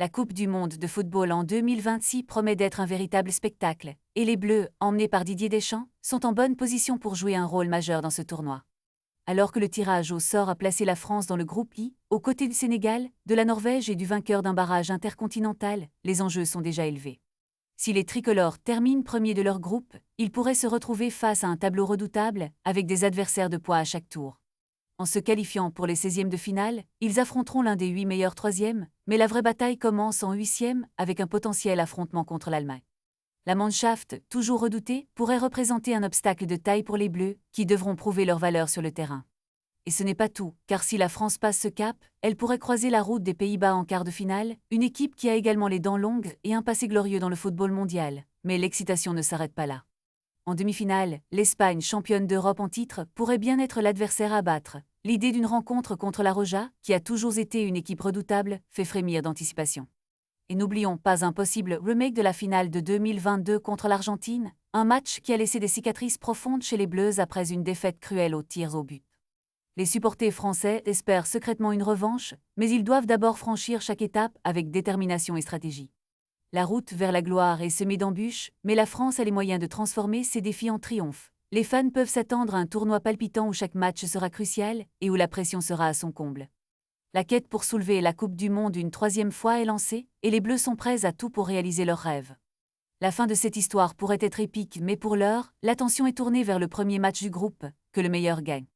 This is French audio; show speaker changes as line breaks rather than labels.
La Coupe du monde de football en 2026 promet d'être un véritable spectacle, et les Bleus, emmenés par Didier Deschamps, sont en bonne position pour jouer un rôle majeur dans ce tournoi. Alors que le tirage au sort a placé la France dans le groupe I, aux côtés du Sénégal, de la Norvège et du vainqueur d'un barrage intercontinental, les enjeux sont déjà élevés. Si les tricolores terminent premiers de leur groupe, ils pourraient se retrouver face à un tableau redoutable, avec des adversaires de poids à chaque tour. En se qualifiant pour les 16e de finale, ils affronteront l'un des 8 meilleurs troisièmes, mais la vraie bataille commence en 8e avec un potentiel affrontement contre l'Allemagne. La Mannschaft, toujours redoutée, pourrait représenter un obstacle de taille pour les Bleus, qui devront prouver leur valeur sur le terrain. Et ce n'est pas tout, car si la France passe ce cap, elle pourrait croiser la route des Pays-Bas en quart de finale, une équipe qui a également les dents longues et un passé glorieux dans le football mondial. Mais l'excitation ne s'arrête pas là. En demi-finale, l'Espagne, championne d'Europe en titre, pourrait bien être l'adversaire à battre. L'idée d'une rencontre contre la Roja, qui a toujours été une équipe redoutable, fait frémir d'anticipation. Et n'oublions pas un possible remake de la finale de 2022 contre l'Argentine, un match qui a laissé des cicatrices profondes chez les Bleus après une défaite cruelle aux tirs au but. Les supporters français espèrent secrètement une revanche, mais ils doivent d'abord franchir chaque étape avec détermination et stratégie. La route vers la gloire est semée d'embûches, mais la France a les moyens de transformer ces défis en triomphe. Les fans peuvent s'attendre à un tournoi palpitant où chaque match sera crucial et où la pression sera à son comble. La quête pour soulever la Coupe du Monde une 3e fois est lancée, et les Bleus sont prêts à tout pour réaliser leurs rêves. La fin de cette histoire pourrait être épique, mais pour l'heure, l'attention est tournée vers le premier match du groupe, que le meilleur gagne.